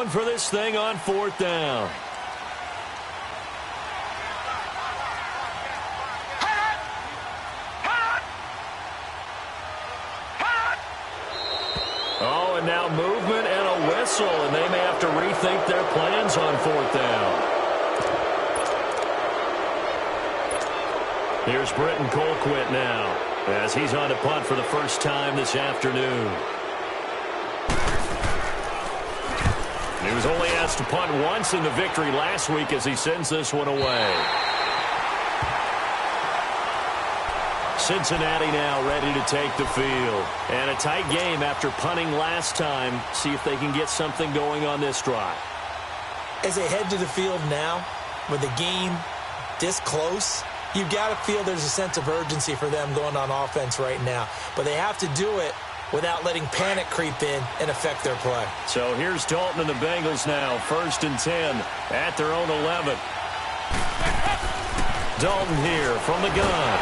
going for this thing on 4th down. Oh, and now movement and a whistle, and they may have to rethink their plans on 4th down. Here's Britton Colquitt now, as he's on to punt for the first time this afternoon. He was only asked to punt once in the victory last week as he sends this one away. Cincinnati now ready to take the field. And a tight game after punting last time. See if they can get something going on this drive. As they head to the field now, with the game this close, you've got to feel there's a sense of urgency for them going on offense right now. But they have to do it without letting panic creep in and affect their play. So here's Dalton and the Bengals now. 1st and 10 at their own 11. Dalton here from the gun.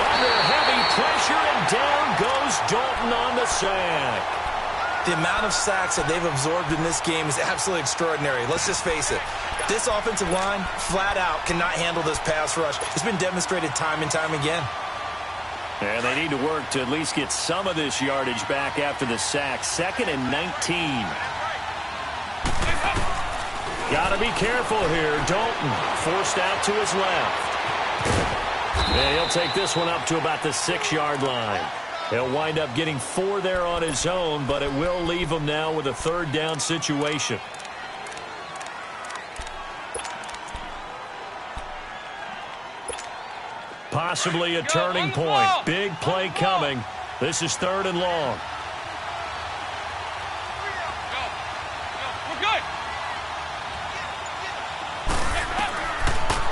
Under heavy pressure, and down goes Dalton on the sack. The amount of sacks that they've absorbed in this game is absolutely extraordinary. Let's just face it. This offensive line, flat out, cannot handle this pass rush. It's been demonstrated time and time again. And they need to work to at least get some of this yardage back after the sack. 2nd and 19. Got to be careful here. Dalton forced out to his left. And he'll take this one up to about the 6-yard line. He'll wind up getting 4 there on his own, but it will leave him now with a 3rd down situation. Possibly a turning point. Big play coming. This is 3rd and long. We're good.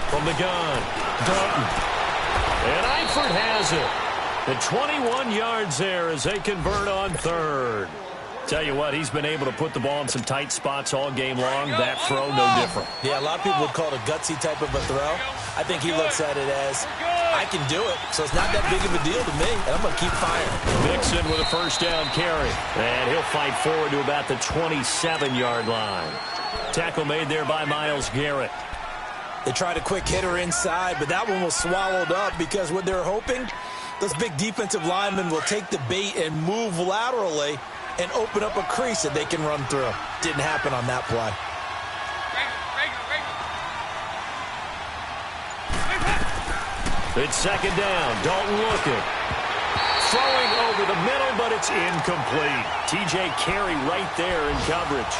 From the gun, Dalton. And Eifert has it. The 21 yards there as they convert on 3rd. Tell you what, he's been able to put the ball in some tight spots all game long. That throw, no different. Yeah, a lot of people would call it a gutsy type of a throw. I think he looks at it as, I can do it, so it's not that big of a deal to me, and I'm going to keep firing. Mixon with a 1st down carry. And he'll fight forward to about the 27-yard line. Tackle made there by Myles Garrett. They tried a quick hitter inside, but that one was swallowed up because what they're hoping, those big defensive linemen will take the bait and move laterally and open up a crease that they can run through. Didn't happen on that play. It's 2nd down. Dalton looking. Throwing over the middle, but it's incomplete. T.J. Carey right there in coverage.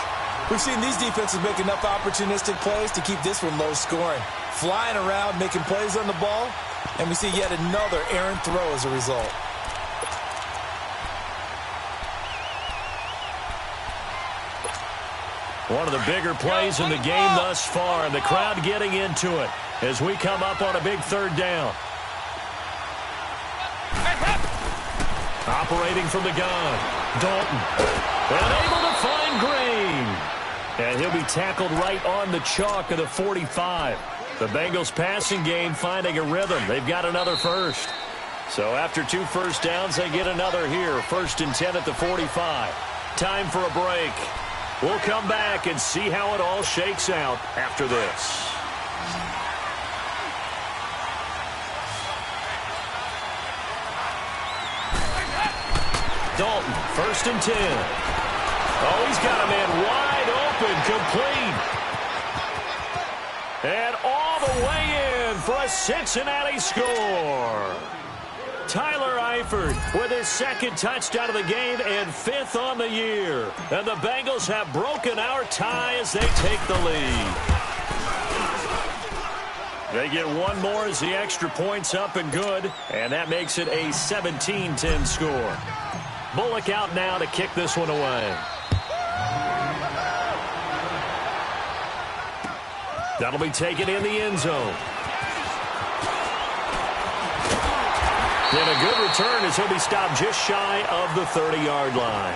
We've seen these defenses make enough opportunistic plays to keep this one low scoring. Flying around, making plays on the ball, and we see yet another errant throw as a result. One of the bigger plays in the game thus far, and the crowd getting into it as we come up on a big 3rd down. Operating from the gun, Dalton. And able to find Green. And he'll be tackled right on the chalk of the 45. The Bengals passing game finding a rhythm. They've got another 1st. So after 2 1st downs, they get another here. 1st and 10 at the 45. Time for a break. We'll come back and see how it all shakes out after this. Dalton, 1st and 10. Oh, he's got a man wide open, complete. And all the way in for a Cincinnati score. Tyler Eifert with his 2nd touchdown of the game and 5th on the year. And the Bengals have broken our tie as they take the lead. They get one more as the extra point's up and good, and that makes it a 17-10 score. Bullock out now to kick this one away. That'll be taken in the end zone. And a good return as he'll be stopped just shy of the 30-yard line.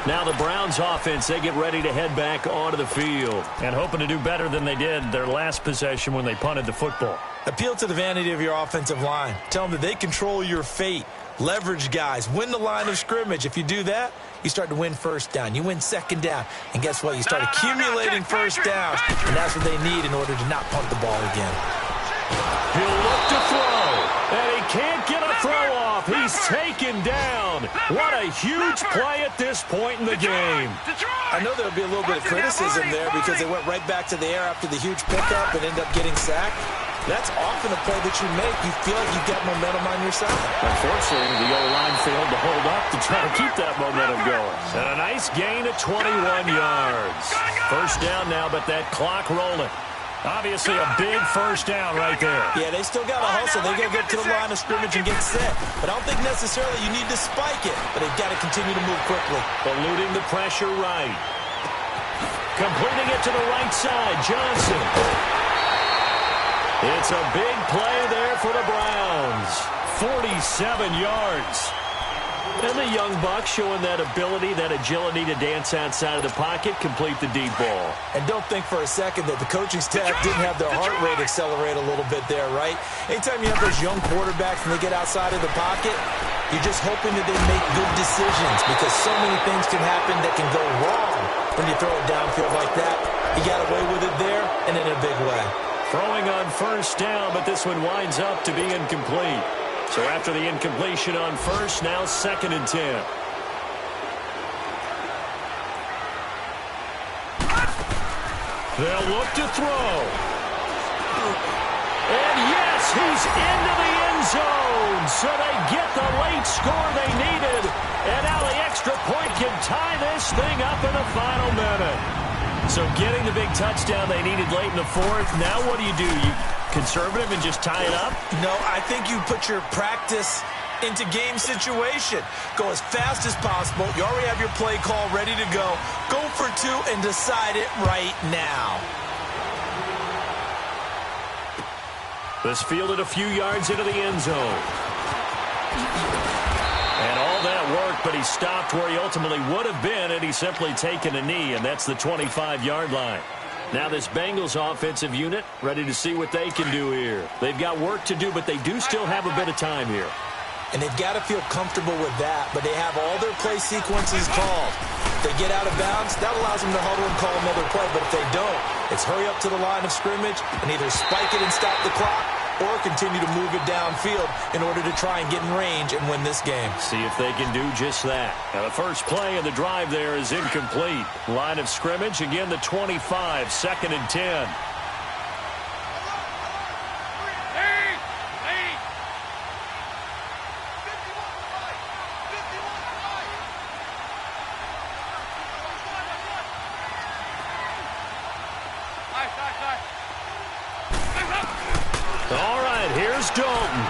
Now the Browns offense, they get ready to head back onto the field and hoping to do better than they did their last possession when they punted the football. Appeal to the vanity of your offensive line. Tell them that they control your fate. Leverage guys. Win the line of scrimmage. If you do that, you start to win first down. You win second down. And guess what? You start accumulating first downs. And that's what they need in order to not punt the ball again. He'll look to throw. And he can't get a throw off. He's taken down. What a huge play at this point in the game. I know there'll be a little bit of criticism there because they went right back to the air after the huge pickup and ended up getting sacked. That's often a play that you make. You feel like you've got momentum on your side. Unfortunately, the O-line failed to hold up to try to keep that momentum going. And a nice gain of 21 yards. First down now, but that clock rolling. Obviously a big first down right there. Yeah, they still got to hustle. They got to get to the line of scrimmage and get set. But I don't think necessarily you need to spike it. But they've got to continue to move quickly. Eluding the pressure right. Completing it to the right side. Johnson. It's a big play there for the Browns. 47 yards. And the young buck showing that ability, that agility to dance outside of the pocket, complete the deep ball. And don't think for a second that the coaching staff didn't have their heart rate accelerate a little bit there, right? Anytime you have those young quarterbacks and they get outside of the pocket, you're just hoping that they make good decisions because so many things can happen that can go wrong when you throw it downfield like that. He got away with it there and in a big way. Throwing on first down, but this one winds up to be incomplete. So after the incompletion on first, now 2nd and 10. They'll look to throw. And yes, he's into the end zone. So they get the late score they needed. And now the extra point can tie this thing up in the final minute. So getting the big touchdown they needed late in the fourth. Now what do? You conservative and just tie it up? No, I think you put your practice into game situation. Go as fast as possible. You already have your play call ready to go. Go for two and decide it right now. This fielded a few yards into the end zone. And all that worked, but he stopped where he ultimately would have been, and he's simply taken a knee, and that's the 25-yard line. Now this Bengals offensive unit ready to see what they can do here. They've got work to do, but they do still have a bit of time here. And they've got to feel comfortable with that, but they have all their play sequences called. If they get out of bounds, that allows them to huddle and call another play, but if they don't, it's hurry up to the line of scrimmage and either spike it and stop the clock or continue to move it downfield in order to try and get in range and win this game. See if they can do just that. Now the first play of the drive there is incomplete. Line of scrimmage, again the 25, 2nd and 10. All right, here's Dalton.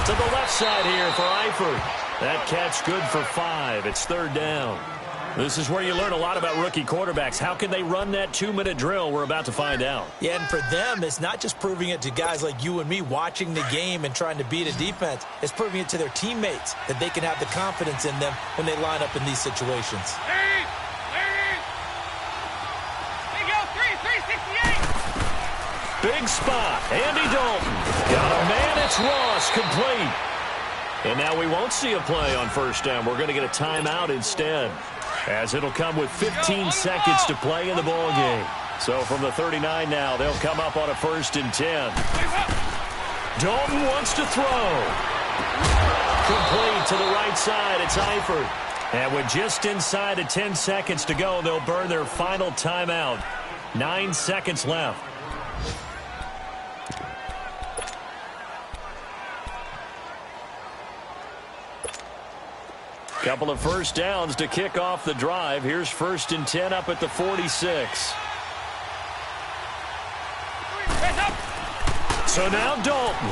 To the left side here for Eifert. That catch good for 5. It's 3rd down. This is where you learn a lot about rookie quarterbacks. How can they run that 2-minute drill? We're about to find out. Yeah, and for them, it's not just proving it to guys like you and me watching the game and trying to beat a defense. It's proving it to their teammates that they can have the confidence in them when they line up in these situations. Big spot. Andy Dalton. Got a man. It's Ross. Complete. And now we won't see a play on first down. We're going to get a timeout instead, as it'll come with 15 seconds to play in the ball game. So from the 39 now, they'll come up on a 1st and 10. Dalton wants to throw. Complete to the right side. It's Eifert. And with just inside of 10 seconds to go, they'll burn their final timeout. 9 seconds left. Couple of first downs to kick off the drive. Here's 1st and 10 up at the 46. So now Dalton.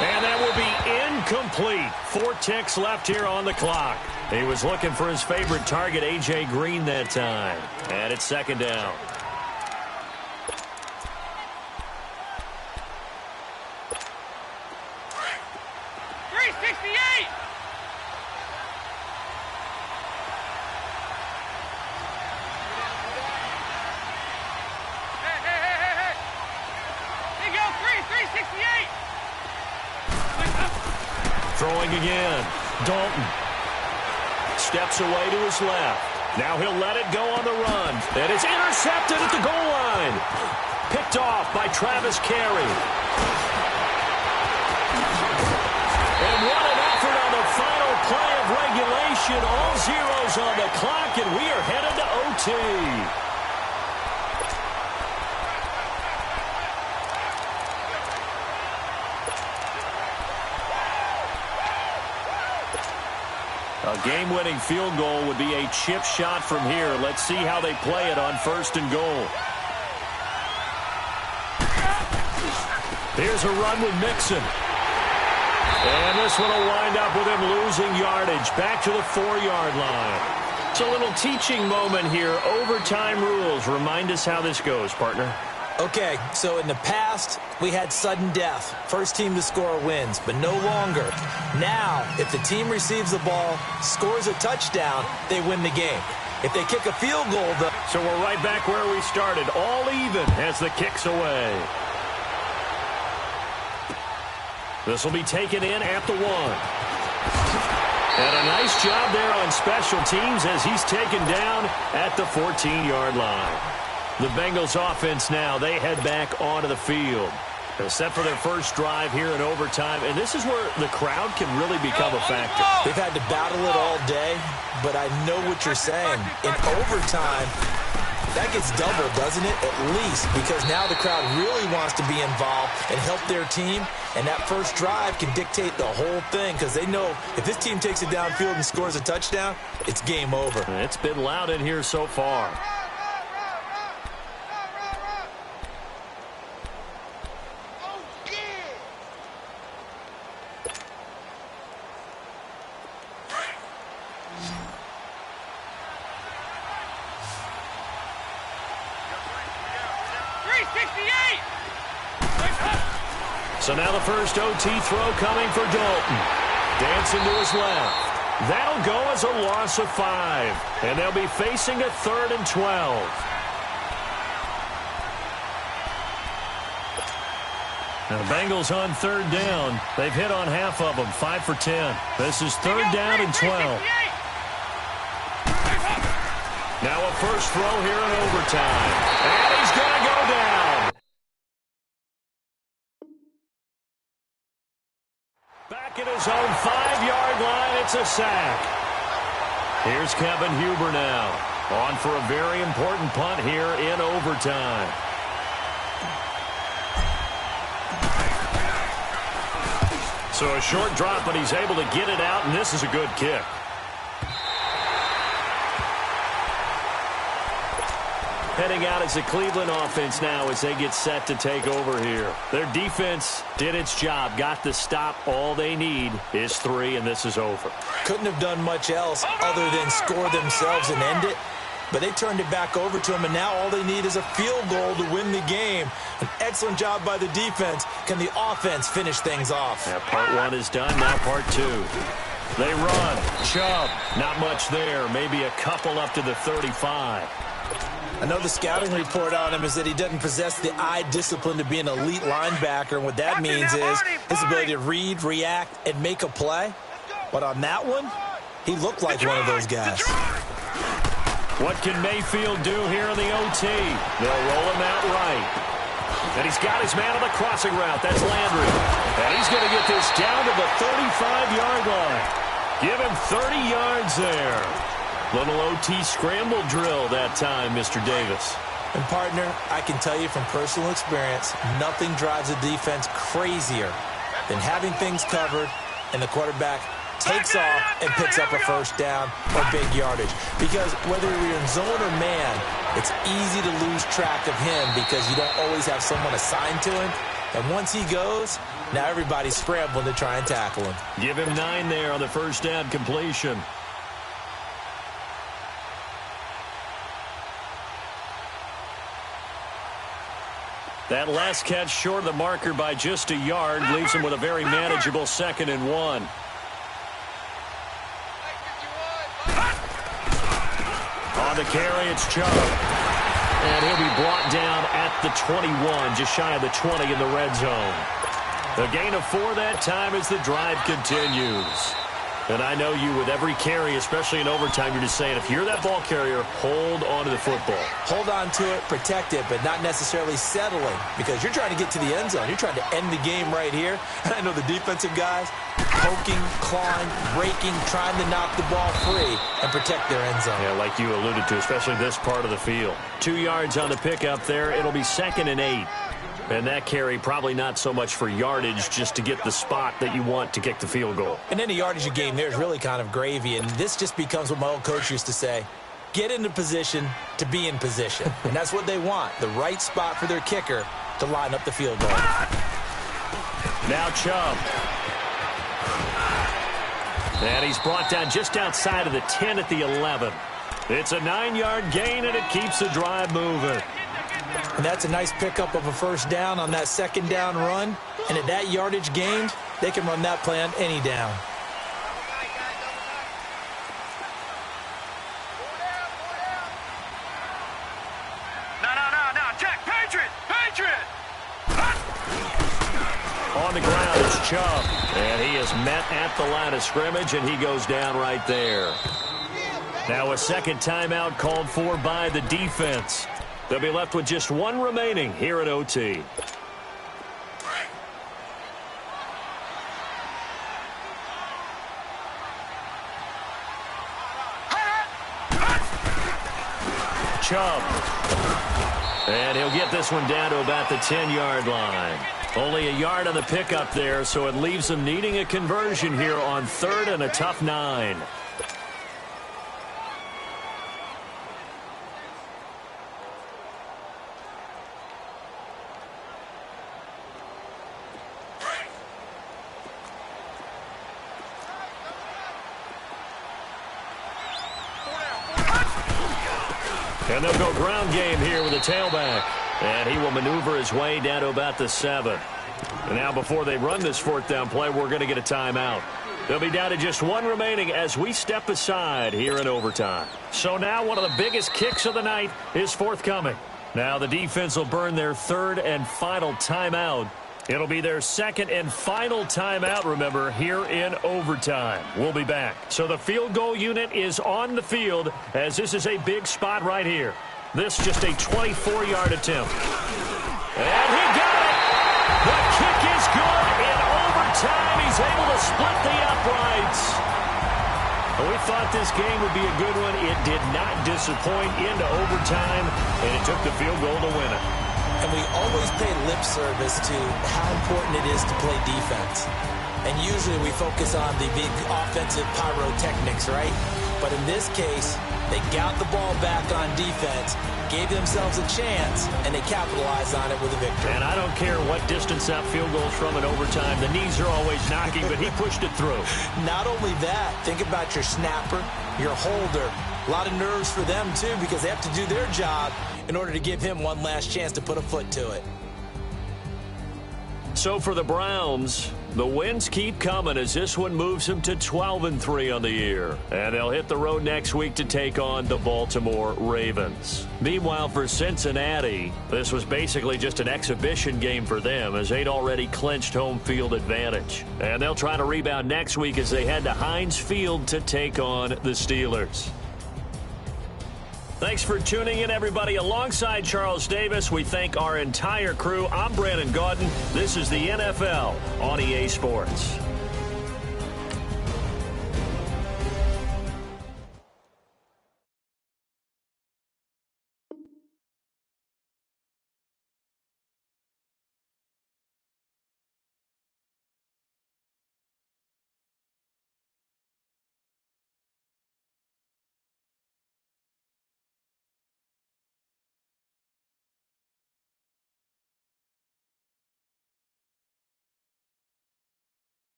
And that will be incomplete. 4 ticks left here on the clock. He was looking for his favorite target, A.J. Green, that time. And it's 2nd down. Hey, Throwing again. Dalton. Steps away to his left. Now he'll let it go on the run. And it's intercepted at the goal line. Picked off by Travis Carey. And what an effort on the final play of regulation. All zeros on the clock, and we are headed to OT. A game-winning field goal would be a chip shot from here. Let's see how they play it on 1st and goal. Here's a run with Mixon. And this one will wind up with him losing yardage back to the 4-yard line. It's a little teaching moment here. Overtime rules. Remind us how this goes, partner. Okay, so in the past, we had sudden death. First team to score wins, but no longer. Now, if the team receives the ball, scores a touchdown, they win the game. If they kick a field goal, though... So we're right back where we started, all even as the kick's away. This will be taken in at the 1. And a nice job there on special teams as he's taken down at the 14-yard line. The Bengals offense now, they head back onto the field. They're set for their first drive here in overtime, and this is where the crowd can really become a factor. They've had to battle it all day, but I know what you're saying. In overtime, that gets doubled, doesn't it? At least, because now the crowd really wants to be involved and help their team, and that first drive can dictate the whole thing because they know if this team takes it downfield and scores a touchdown, it's game over. It's been loud in here so far. So now the first OT throw coming for Dalton. Dancing to his left. That'll go as a loss of 5. And they'll be facing a 3rd and 12. Now the Bengals on 3rd down. They've hit on half of them, 5 for 10. This is 3rd down and 12. Now a first throw here in overtime. And he's going to go down. Back at his own 5-yard line, it's a sack. Here's Kevin Huber now. On for a very important punt here in overtime. So a short drop, but he's able to get it out, and this is a good kick. Heading out as the Cleveland offense now as they get set to take over here. Their defense did its job, got the stop. All they need is 3, and this is over. Couldn't have done much else other than score themselves and end it. But they turned it back over to him, and now all they need is a field goal to win the game. An excellent job by the defense. Can the offense finish things off? Yeah, part 1 is done, now part 2. They run. Chubb, not much there. Maybe a couple up to the 35. I know the scouting report on him is that he doesn't possess the eye discipline to be an elite linebacker, and what that means is his ability to read, react, and make a play. But on that one, he looked like one of those guys. What can Mayfield do here in the OT? They'll roll him out right. And he's got his man on the crossing route. That's Landry. And he's going to get this down to the 35-yard line. Give him 30 yards there. Little OT scramble drill that time, Mr. Davis. And, partner, I can tell you from personal experience, nothing drives a defense crazier than having things covered and the quarterback takes off and picks up a first down or big yardage. Because whether you're in zone or man, it's easy to lose track of him because you don't always have someone assigned to him. And once he goes, now everybody's scrambling to try and tackle him. Give him 9 there on the first down completion. That last catch short of the marker by just a yard leaves him with a very manageable 2nd and 1. On the carry, it's Chubb. And he'll be brought down at the 21, just shy of the 20 in the red zone. A gain of 4 that time as the drive continues. And I know you with every carry, especially in overtime, you're just saying if you're that ball carrier, hold on to the football. Hold on to it, protect it, but not necessarily settling because you're trying to get to the end zone. You're trying to end the game right here. And I know the defensive guys poking, clawing, breaking, trying to knock the ball free and protect their end zone. Yeah, like you alluded to, especially this part of the field. 2 yards on the pickup there. It'll be 2nd and 8. And that carry probably not so much for yardage, just to get the spot that you want to kick the field goal. And any yardage game there is really kind of gravy, and this just becomes what my old coach used to say, get into position to be in position. And that's what they want, the right spot for their kicker to line up the field goal. Now Chubb. And he's brought down just outside of the 10 at the 11. It's a 9-yard gain, and it keeps the drive moving. And that's a nice pickup of a first down on that 2nd down run. And at that yardage gained, they can run that play on any down. No. Jack, Patriot! On the ground, it's Chubb. And he is met at the line of scrimmage, and he goes down right there. Now a second timeout called for by the defense. They'll be left with just 1 remaining here at OT. Chubb. And he'll get this one down to about the 10-yard line. Only a yard on the pickup there, so it leaves them needing a conversion here on 3rd and a tough 9. And they'll go ground game here with a tailback. And he will maneuver his way down to about the 7. And now before they run this 4th down play, we're going to get a timeout. They'll be down to just 1 remaining as we step aside here in overtime. So now one of the biggest kicks of the night is forthcoming. Now the defense will burn their 3rd and final timeout. It'll be their 2nd and final timeout, remember, here in overtime. We'll be back. So the field goal unit is on the field as this is a big spot right here. This just a 24-yard attempt. And he got it! The kick is good in overtime. He's able to split the uprights. We thought this game would be a good one. It did not disappoint into overtime, and it took the field goal to win it. And we always pay lip service to how important it is to play defense. And usually we focus on the big offensive pyrotechnics, right? But in this case, they got the ball back on defense, gave themselves a chance, and they capitalized on it with a victory. And I don't care what distance that field goal's from in overtime. The knees are always knocking, but he pushed it through. Not only that, think about your snapper, your holder. A lot of nerves for them, too, because they have to do their job in order to give him one last chance to put a foot to it. So for the Browns, the wins keep coming as this one moves them to 12-3 on the year. And they'll hit the road next week to take on the Baltimore Ravens. Meanwhile, for Cincinnati, this was basically just an exhibition game for them as they'd already clinched home field advantage. And they'll try to rebound next week as they head to Heinz Field to take on the Steelers. Thanks for tuning in, everybody. Alongside Charles Davis, we thank our entire crew. I'm Brandon Gaudin. This is the NFL on EA Sports.